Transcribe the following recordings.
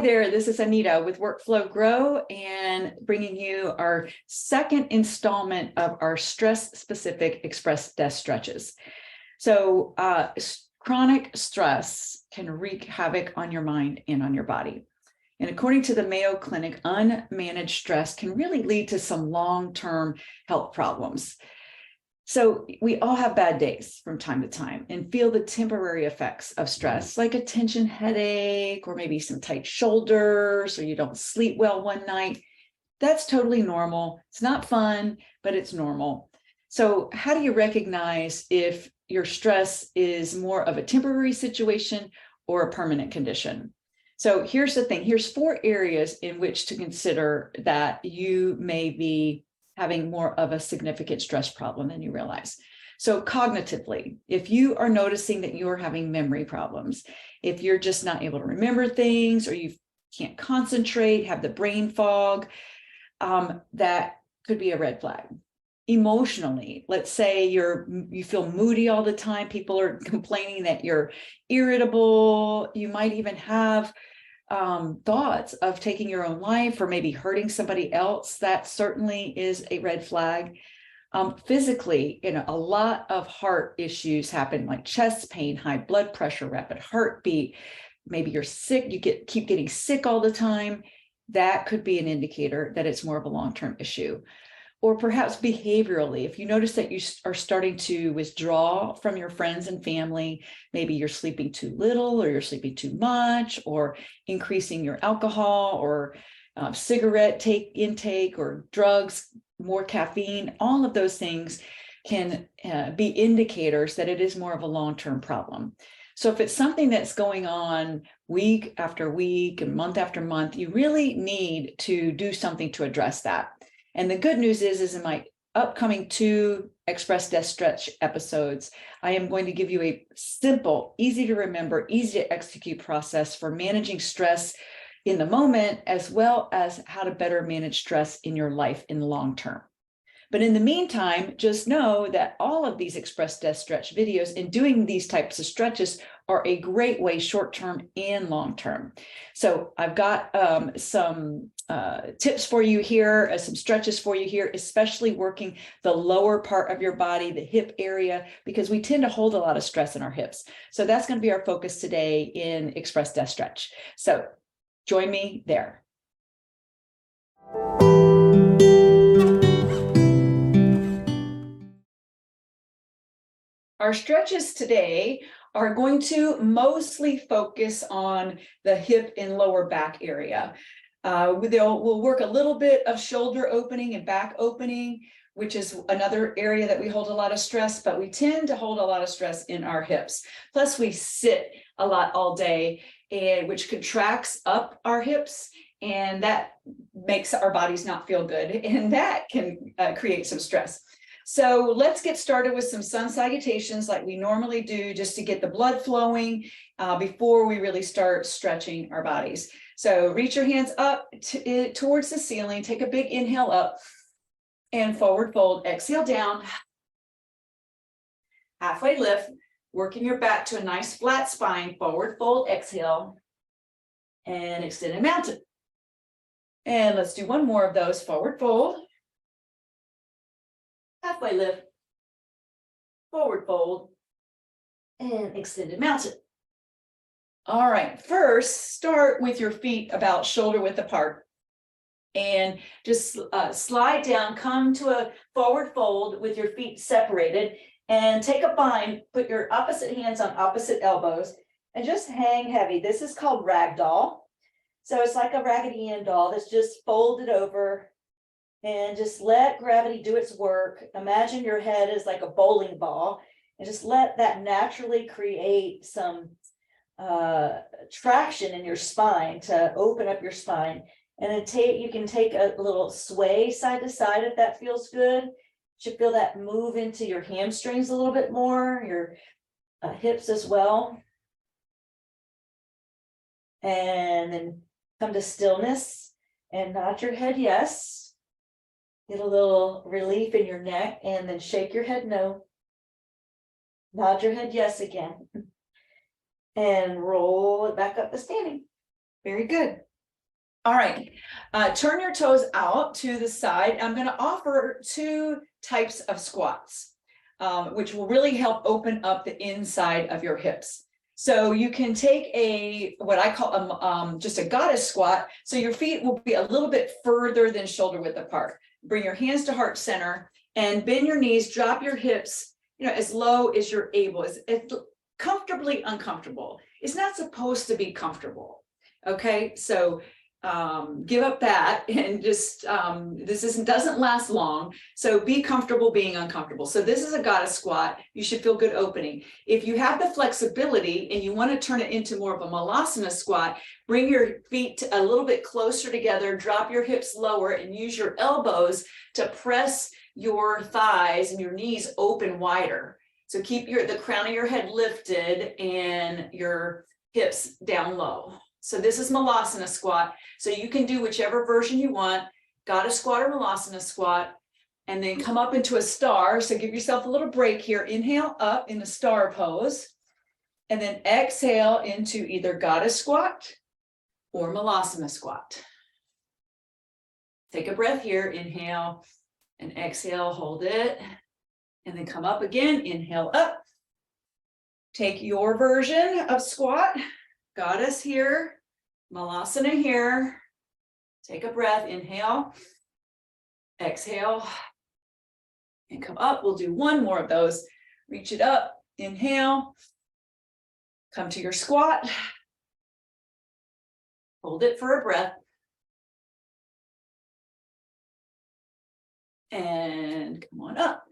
there, this is Anita with Workflow Grow and bringing you our second installment of our stress-specific express desk stretches. So chronic stress can wreak havoc on your mind and on your body. And according to the Mayo Clinic, unmanaged stress can really lead to some long-term health problems. So we all have bad days from time to time and feel the temporary effects of stress, like a tension headache, or maybe some tight shoulders, or you don't sleep well one night. That's totally normal. It's not fun, but it's normal. So how do you recognize if your stress is more of a temporary situation or a permanent condition? So here's the thing. Here's 4 areas in which to consider that you may be having more of a significant stress problem than you realize. So cognitively, if you are noticing that you are having memory problems, if you're just not able to remember things, or you can't concentrate, have the brain fog, that could be a red flag. Emotionally, let's say you feel moody all the time, people are complaining that you're irritable, you might even have thoughts of taking your own life or maybe hurting somebody else. That certainly is a red flag. Physically, a lot of heart issues happen, like chest pain, high blood pressure, rapid heartbeat. Maybe you're sick, you keep getting sick all the time. That could be an indicator that it's more of a long-term issue. Or perhaps behaviorally, if you notice that you are starting to withdraw from your friends and family, maybe you're sleeping too little, or you're sleeping too much, or increasing your alcohol or cigarette intake, or drugs, more caffeine, all of those things can be indicators that it is more of a long-term problem. So if it's something that's going on week after week and month after month, you really need to do something to address that. And the good news is in my upcoming 2 Express Desk Stretch episodes, I am going to give you a simple, easy to remember, easy to execute process for managing stress in the moment, as well as how to better manage stress in your life in the long term. But in the meantime, just know that all of these Express Desk Stretch videos and doing these types of stretches are a great way, short-term and long-term. So I've got some tips for you here, some stretches for you here, especially working the lower part of your body, the hip area, because we tend to hold a lot of stress in our hips. So that's going to be our focus today in Express Desk Stretch. So join me there. Our stretches today are going to mostly focus on the hip and lower back area. We'll work a little bit of shoulder opening and back opening, which is another area that we hold a lot of stress, but we tend to hold a lot of stress in our hips. Plus we sit a lot all day, which contracts up our hips, and that makes our bodies not feel good, and that can create some stress. So let's get started with some sun salutations like we normally do, just to get the blood flowing before we really start stretching our bodies. So reach your hands up towards the ceiling, take a big inhale up and forward fold, exhale down, halfway lift, working your back to a nice flat spine, forward fold, exhale, and extended mountain. And let's do one more of those, forward fold, halfway lift, forward fold, and extended mountain. All right, first start with your feet about shoulder width apart, and just slide down, come to a forward fold with your feet separated, and take a bind, put your opposite hands on opposite elbows, and just hang heavy. This is called ragdoll. So it's like a Raggedy Ann doll that's just folded over, and just let gravity do its work. Imagine your head is like a bowling ball, and just let that naturally create some traction in your spine to open up your spine. And then you can take a little sway side to side if that feels good. You should feel that move into your hamstrings a little bit more, your hips as well. And then come to stillness and nod your head yes. Get a little relief in your neck, and then shake your head no. Nod your head yes again. And roll it back up to standing. Very good. All right, turn your toes out to the side. I'm going to offer 2 types of squats, which will really help open up the inside of your hips. So you can take what I call just a goddess squat. So your feet will be a little bit further than shoulder width apart. Bring your hands to heart center and bend your knees, drop your hips, as low as you're able. It's comfortably uncomfortable. It's not supposed to be comfortable. Okay, so give up that and just doesn't last long, so be comfortable being uncomfortable. So this is a goddess squat. You should feel good opening. If you have the flexibility and you want to turn it into more of a malasana squat, bring your feet a little bit closer together, drop your hips lower, and use your elbows to press your thighs and your knees open wider. So keep the crown of your head lifted and your hips down low. So this is malasana squat. So you can do whichever version you want, goddess squat or malasana squat, and then come up into a star. So give yourself a little break here. Inhale up in the star pose, and then exhale into either goddess squat or malasana squat. Take a breath here, inhale and exhale, hold it, and then come up again, inhale up. Take your version of squat. Goddess here, malasana here. Take a breath, inhale, exhale, and come up. We'll do 1 more of those. Reach it up, inhale, come to your squat. Hold it for a breath. And come on up.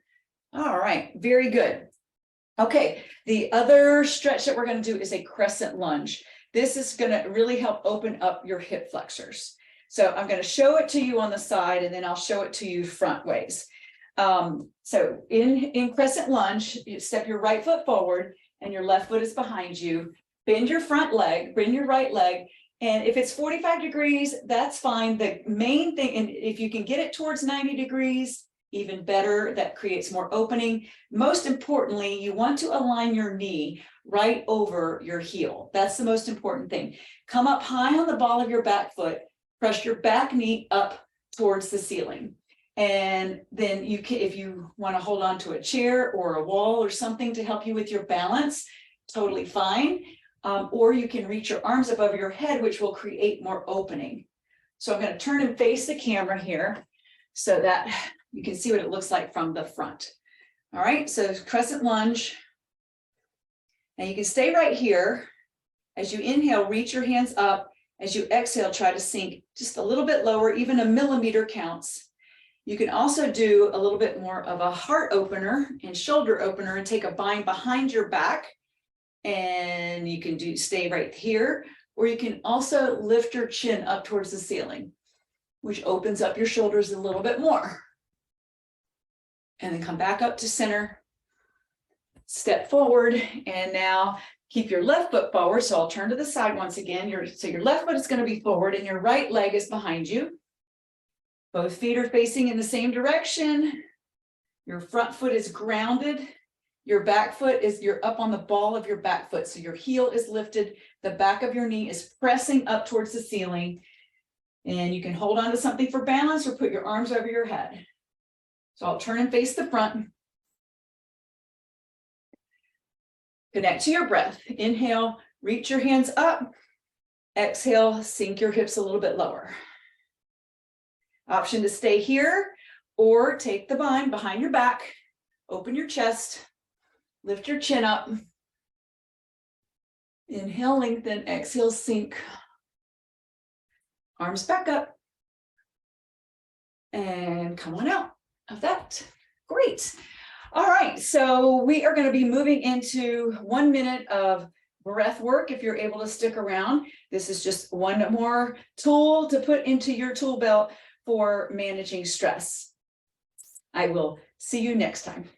All right, very good. Okay, the other stretch that we're going to do is a crescent lunge. This is going to really help open up your hip flexors. So I'm going to show it to you on the side, and then I'll show it to you front ways. So in crescent lunge, you step your right foot forward and your left foot is behind you. Bend your front leg, bend your right leg. And if it's 45 degrees, that's fine. The main thing, and if you can get it towards 90 degrees, even better, that creates more opening. Most importantly, you want to align your knee right over your heel. That's the most important thing. Come up high on the ball of your back foot, press your back knee up towards the ceiling. And then you can, if you want to hold on to a chair or a wall or something to help you with your balance, totally fine. Or you can reach your arms above your head, which will create more opening. So I'm going to turn and face the camera here so that you can see what it looks like from the front. All right, so crescent lunge. And you can stay right here. As you inhale, reach your hands up. As you exhale, try to sink just a little bit lower, even a millimeter counts. You can also do a little bit more of a heart opener and shoulder opener and take a bind behind your back. And you can stay right here, or you can also lift your chin up towards the ceiling, which opens up your shoulders a little bit more. And then come back up to center, step forward, and now keep your left foot forward. So I'll turn to the side once again. Your left foot is going to be forward and your right leg is behind you. Both feet are facing in the same direction. Your front foot is grounded. Your back foot you're up on the ball of your back foot. So your heel is lifted. The back of your knee is pressing up towards the ceiling. And you can hold on to something for balance or put your arms over your head. So I'll turn and face the front. Connect to your breath. Inhale, reach your hands up. Exhale, sink your hips a little bit lower. Option to stay here or take the bind behind your back. Open your chest. Lift your chin up. Inhale, lengthen. Exhale, sink. Arms back up. And come on out of that. Great. All right, so we are going to be moving into 1 minute of breath work if you're able to stick around. This is just one more tool to put into your tool belt for managing stress. I will see you next time.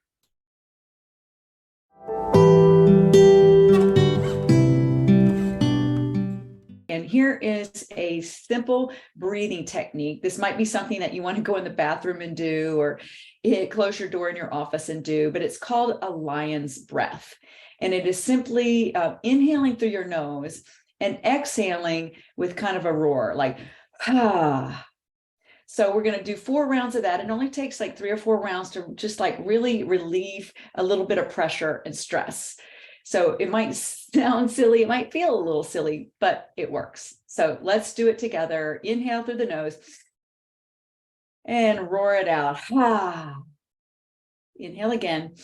And here is a simple breathing technique. This might be something that you want to go in the bathroom and do, or close your door in your office and do, but it's called a lion's breath. And it is simply inhaling through your nose and exhaling with kind of a roar, like, So we're going to do 4 rounds of that. It only takes like 3 or 4 rounds to just like really relieve a little bit of pressure and stress. So it might sound silly, it might feel a little silly, but it works. So let's do it together. Inhale through the nose and roar it out. Inhale again.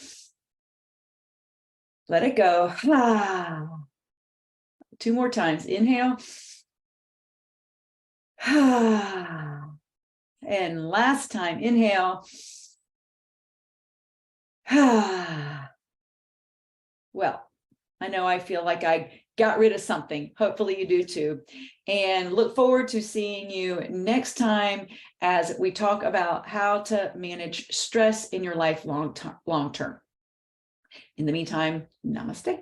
Let it go. 2 more times. Inhale. And last time, inhale. Well, I know I feel like I got rid of something. Hopefully you do too. And look forward to seeing you next time as we talk about how to manage stress in your life long term. In the meantime, namaste.